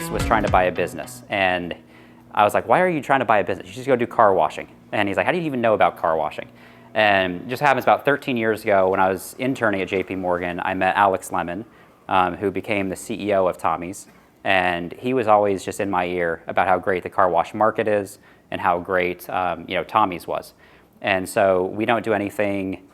was trying to buy a business, and I was like, why are you trying to buy a business? You should just go do car washing. And he's like, how do you even know about car washing? And it just happens about 13 years ago when I was interning at JP Morgan, I met Alex Lemon, who became the CEO of Tommy's. And he was always just in my ear about how great the car wash market is and how great Tommy's was. And so we don't do anything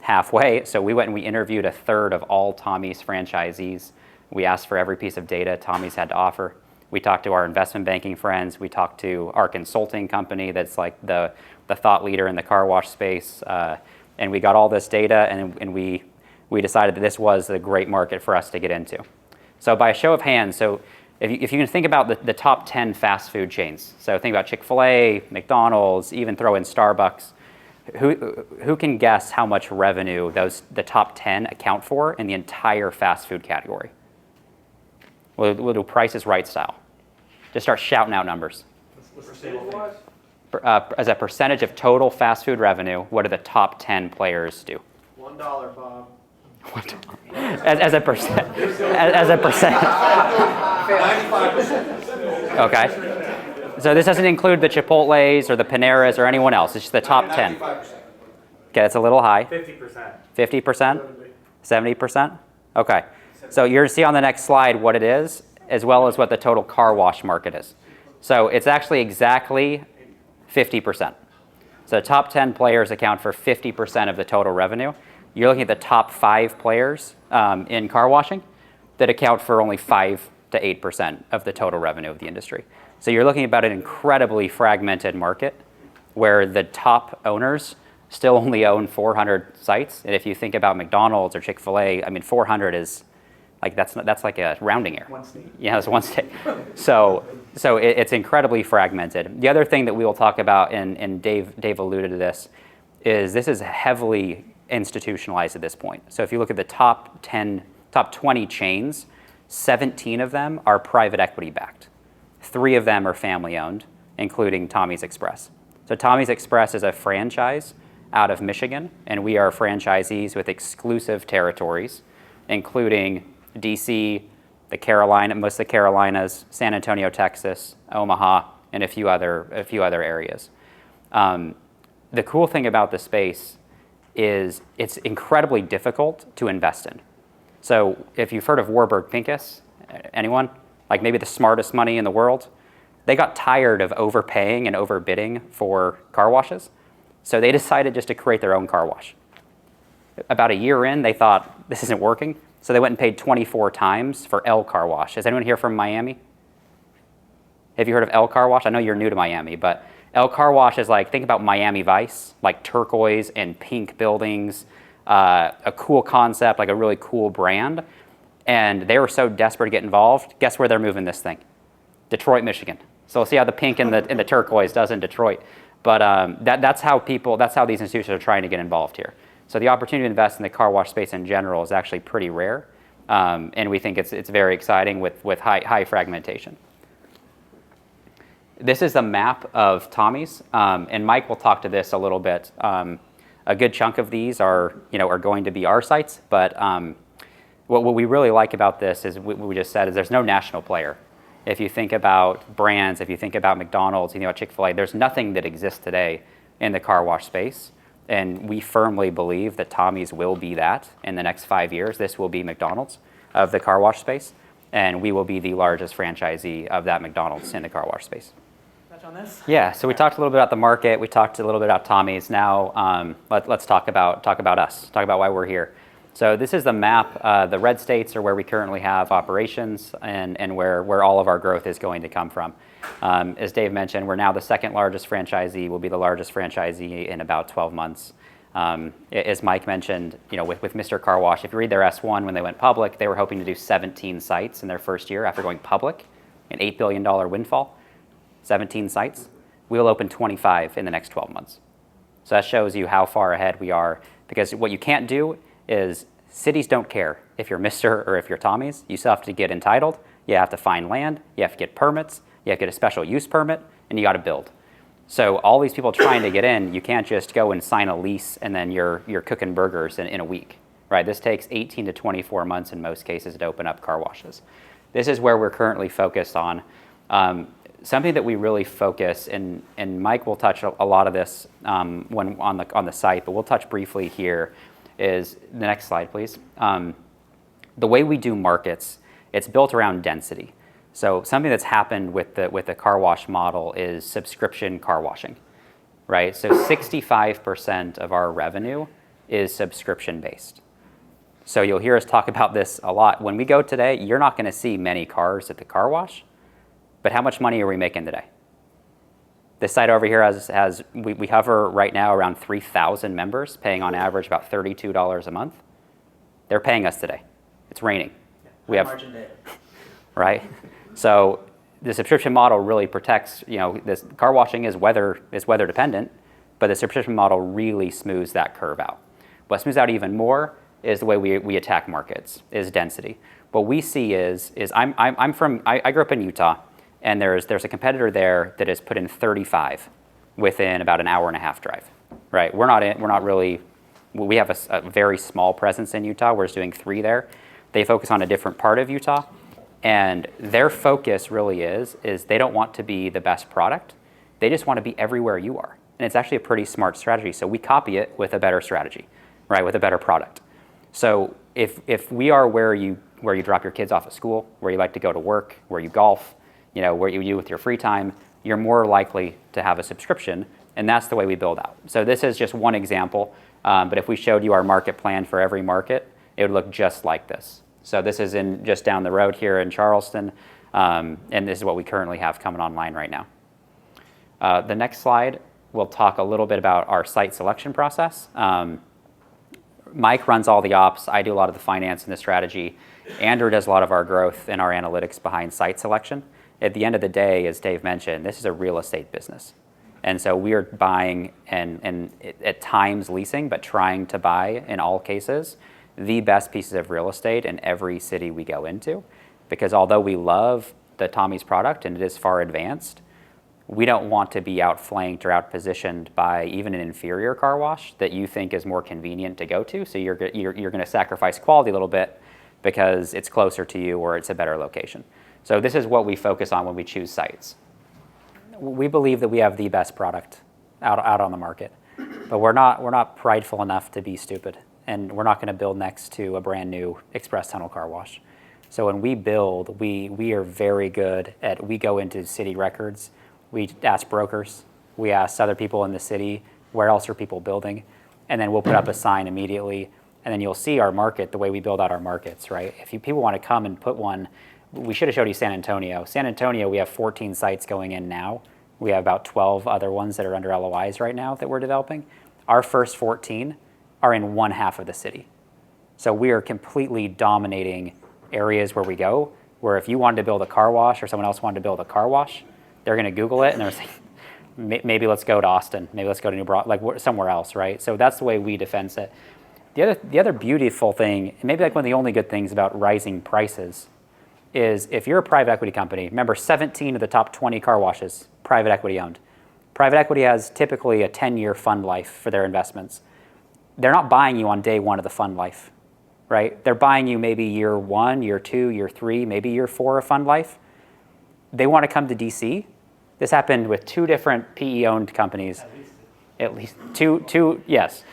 halfway. So we went and we interviewed a third of all Tommy's franchisees. We asked for every piece of data Tommy's had to offer. We talked to our investment banking friends. We talked to our consulting company that's like the thought leader in the car wash space. And we got all this data, and we decided that this was a great market for us to get into. So by a show of hands, so if you can think about the top 10 fast food chains, so think about Chick-fil-A, McDonald's, even throw in Starbucks, who can guess how much revenue the top 10 account for in the entire fast food category? We'll do Price is Right style. Just start shouting out numbers. As a percentage of total fast food revenue, what do the top 10 players do? $1, Bob. As a percent. As a percent. 95%. Okay. So this doesn't include the Chipotle's or the Paneras or anyone else. It's just the top 10. 95%. Okay, that's a little high. 50%. 50%? 70%? Okay. So you're going to see on the next slide what it is, as well as what the total car wash market is. So it's actually exactly 50%. So the top 10 players account for 50% of the total revenue. You're looking at the top 5 players in car washing that account for only 5 to 8% of the total revenue of the industry. So you're looking about an incredibly fragmented market where the top owners still only own 400 sites. And if you think about McDonald's or Chick-fil-A, I mean, 400 is like that's like a rounding error. One state. Yeah, it's one state. So it's incredibly fragmented. The other thing that we will talk about, and Dave alluded to this is heavily institutionalized at this point. So if you look at the top 20 chains, 17 of them are private equity backed. 3 of them are family owned, including Tommy's Express. So Tommy's Express is a franchise out of Michigan, and we are franchisees with exclusive territories, including DC, most of the Carolinas, San Antonio, Texas, Omaha, and a few other areas. The cool thing about the space is it's incredibly difficult to invest in. So if you've heard of Warburg Pincus, anyone? Like maybe the smartest money in the world? They got tired of overpaying and overbidding for car washes, so they decided just to create their own car wash. About a year in, they thought, this isn't working, so they went and paid 24 times for L Car Wash. Is anyone here from Miami? Have you heard of L Car Wash? I know you're new to Miami, but L Car Wash is like, think about Miami Vice, like turquoise and pink buildings, a cool concept, like a really cool brand. And they were so desperate to get involved. Guess where they're moving this thing? Detroit, Michigan. So we'll see how the pink and the turquoise does in Detroit. But that's how these institutions are trying to get involved here. So the opportunity to invest in the car wash space in general is actually pretty rare. And we think it's very exciting with high fragmentation. This is a map of Tommy's, and Mike will talk to this a little bit. A good chunk of these are going to be our sites, but what we really like about this is what we just said is there's no national player. If you think about brands, if you think about McDonald's, you think about Chick-fil-A, there's nothing that exists today in the car wash space, and we firmly believe that Tommy's will be that in the next 5 years. This will be McDonald's of the car wash space, and we will be the largest franchisee of that McDonald's in the car wash space. On this? Yeah, so we talked a little bit about the market. We talked a little bit about Tommy's. Now let's talk about us. Talk about why we're here. So this is the map. The red states are where we currently have operations and where all of our growth is going to come from. As Dave mentioned, we're now the second largest franchisee. We'll be the largest franchisee in about 12 months. As Mike mentioned, with Mr. Car Wash, if you read their S1 when they went public, they were hoping to do 17 sites in their first year after going public, an $8 billion windfall. 17 sites. We'll open 25 in the next 12 months. So that shows you how far ahead we are, because what you can't do is cities don't care if you're Mr. or if you're Tommy's. You still have to get entitled. You have to find land. You have to get permits. You have to get a special use permit, and you got to build. So all these people trying to get in, you can't just go and sign a lease and then you're cooking burgers in a week, right? This takes 18 to 24 months in most cases to open up car washes. this is where we're currently focused on. Something that we really focus, and Mike will touch a lot of this when on the site, but we'll touch briefly here, is the next slide, please. The way we do markets, it's built around density. So something that's happened with the car wash model is subscription car washing, right? So 65% of our revenue is subscription based. So you'll hear us talk about this a lot. When we go today, you're not going to see many cars at the car wash, but how much money are we making today? This site over here we hover right now around 3,000 members, paying on average about $32 a month. They're paying us today. It's raining. We have margin day. Right? So the subscription model really protects, this car washing is weather dependent, but the subscription model really smooths that curve out. What smooths out even more is the way we attack markets, is density. What we see is I grew up in Utah, and there's a competitor there that has put in 35 within about an hour and a half drive, right? We have a very small presence in Utah. We're just doing 3 there. They focus on a different part of Utah, and their focus really is they don't want to be the best product. They just want to be everywhere you are. And it's actually a pretty smart strategy. So we copy it with a better strategy, right? With a better product. So if we are where you drop your kids off at school, where you like to go to work, where you golf, where you do with your free time, you're more likely to have a subscription, and that's the way we build out. So this is just one example, but if we showed you our market plan for every market, it would look just like this. So this is just down the road here in Charleston, and this is what we currently have coming online right now. The next slide, we'll talk a little bit about our site selection process. Mike runs all the ops. I do a lot of the finance and the strategy. Andrew does a lot of our growth and our analytics behind site selection. At the end of the day, as Dave mentioned, this is a real estate business. And so we are buying and at times leasing, but trying to buy, in all cases, the best pieces of real estate in every city we go into. Because although we love the Tommy's product and it is far advanced, we don't want to be outflanked or outpositioned by even an inferior car wash that you think is more convenient to go to. So you're going to sacrifice quality a little bit because it's closer to you or it's a better location. So this is what we focus on when we choose sites. We believe that we have the best product out on the market, but we're not prideful enough to be stupid, and we're not going to build next to a brand new express tunnel car wash. So when we build, we are very good at, we go into city records, we ask brokers, we ask other people in the city, where else are people building, and then we'll put up a sign immediately, and then you'll see our market, the way we build out our markets, right? If people want to come and put one, we should have showed you San Antonio. San Antonio, we have 14 sites going in now. We have about 12 other ones that are under LOIs right now that we're developing. Our first 14 are in one half of the city. So we are completely dominating areas where we go, where if you wanted to build a car wash or someone else wanted to build a car wash, they're going to Google it and they're saying, maybe let's go to Austin, maybe let's go to New Braunfels, like somewhere else, right? So that's the way we defense it. The other beautiful thing, and maybe like one of the only good things about rising prices, is if you're a private equity company, remember 17 of the top 20 car washes, private equity owned. Private equity has typically a 10-year fund life for their investments. They're not buying you on day one of the fund life, right? They're buying you maybe year 1, year 2, year 3, maybe year 4 of fund life. They want to come to DC. This happened with 2 different PE-owned companies. At least two, yes.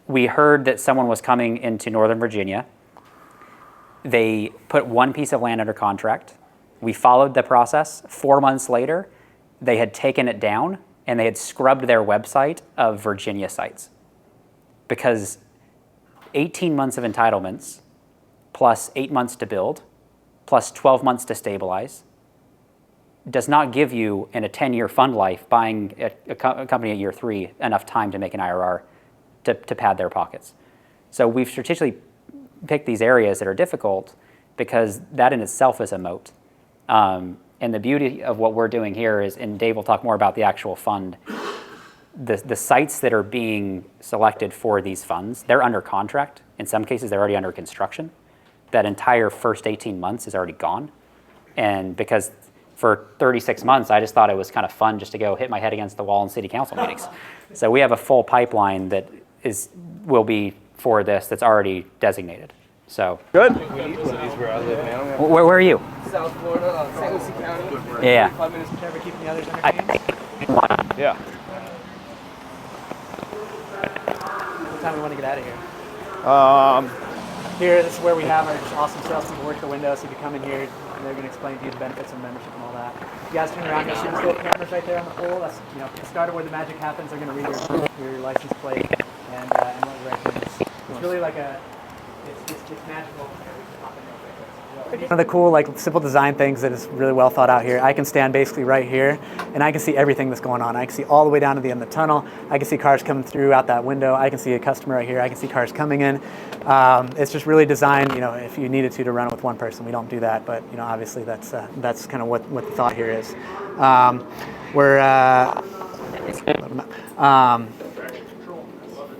We heard that someone was coming into Northern Virginia. They put one piece of land under contract. We followed the process. 4 months later, they had taken it down and they had scrubbed their website of Virginia sites. Because 18 months of entitlements, plus 8 months to build, plus 12 months to stabilize, does not give you in a 10-year fund life buying a company at year 3 enough time to make an IRR to pad their pockets. So we've strategically picked these areas that are difficult because that in itself is a moat. And the beauty of what we're doing here is, and Dave will talk more about the actual fund, the sites that are being selected for these funds, they're under contract. In some cases, they're already under construction. That entire first 18 months is already gone. And because for 36 months, I just thought it was kind of fun just to go hit my head against the wall in city council meetings. So we have a full pipeline that will be for this that's already designated. So Good. where are you? South Florida, St. Lucie County. Yeah. 5 minutes. Ever keeping the others entertained? Yeah. What time we want to get out of here? Um, Here, this is where we have our awesome salespeople work the window. So if you come in here, they're going to explain to you the benefits of membership and all that. You guys turn around, you'll see the little cameras right there on the pole. That's the start of where the magic happens. They're going to read your license plate and what your right is. It's really like it's magical. One of the cool, simple design things that is really well thought out here. I can stand basically right here, and I can see everything that's going on. I can see all the way down to the end of the tunnel. I can see cars coming through out that window. I can see a customer right here. I can see cars coming in. It's just really designed, if you needed to run it with one person. We don't do that, but obviously that's kind of what the thought here is.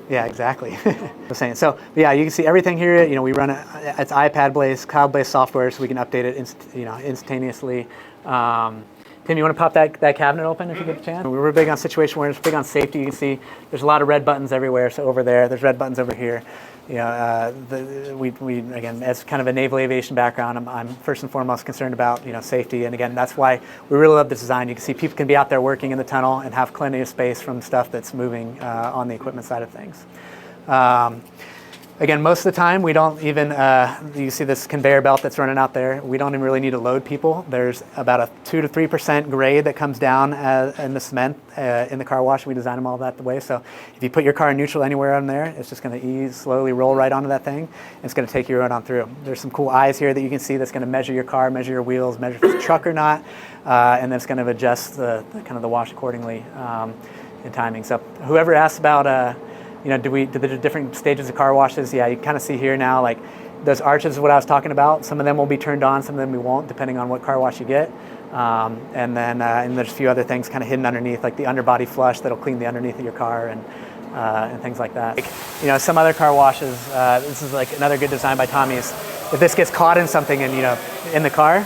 Yeah, exactly. I'm saying. So yeah, you can see everything here. We run it. It's iPad-based, cloud-based software, so we can update it instantaneously. Tim, you want to pop that cabinet open if you get a chance? We were big on situation awareness, big on safety. You can see there's a lot of red buttons everywhere. So over there's red buttons over here. We again, as kind of a naval aviation background, I'm first and foremost concerned about safety, and again, that's why we really love this design. You can see people can be out there working in the tunnel and have plenty of space from stuff that's moving on the equipment side of things. Again, most of the time we don't even, you see this conveyor belt that's running out there, we don't even really need to load people. There's about a 2 to 3% grade that comes down in the cement in the car wash. We design them all that way. So if you put your car in neutral anywhere on there, it's just going to slowly roll right onto that thing. And it's going to take you right on through. There's some cool eyes here that you can see that's going to measure your car, measure your wheels, measure if it's a truck or not, and then it's going to adjust the wash accordingly in timing. So whoever asked about do the different stages of car washes? Yeah, you kind of see here now, like those arches is what I was talking about. Some of them will be turned on, some of them we won't, depending on what car wash you get. And there's a few other things kind of hidden underneath, like the underbody flush that'll clean the underneath of your car and things like that. Some other car washes, this is like another good design by Tommy's. If this gets caught in something and in the car,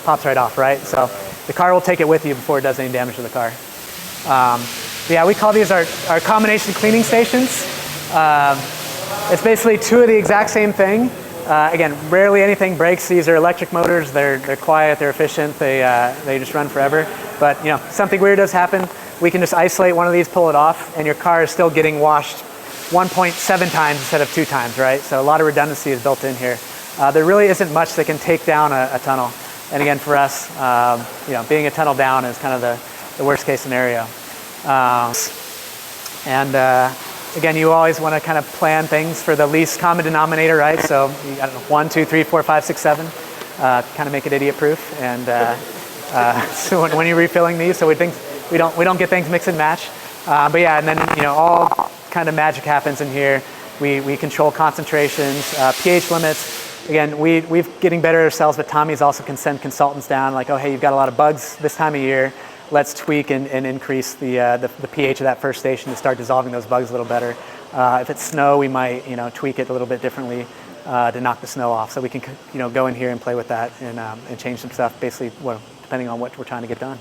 pops right off, right? So the car will take it with you before it does any damage to the car. Yeah, we call these our combination cleaning stations. It's basically two of the exact same thing. Again, rarely anything breaks. These are electric motors. They're quiet. They're efficient. They just run forever. But something weird does happen. We can just isolate one of these, pull it off, and your car is still getting washed 1.7 times instead of 2 times, right? So a lot of redundancy is built in here. There really isn't much that can take down a tunnel. And again, for us, being a tunnel down is kind of the worst case scenario. Again, you always want to kind of plan things for the least common denominator, right? So, 1, 2, 3, 4, 5, 6, 7, kind of make it idiot-proof. And so when you're refilling these, so we don't get things mix and match. But yeah, and then all kind of magic happens in here. We control concentrations, pH limits. Again, we've getting better at ourselves, but Tommy's also can send consultants down, like, oh, hey, you've got a lot of bugs this time of year. Let's tweak and increase the pH of that first station to start dissolving those bugs a little better. If it's snow, we might tweak it a little bit differently to knock the snow off. So we can go in here and play with that and change some stuff, basically depending on what we're trying to get done.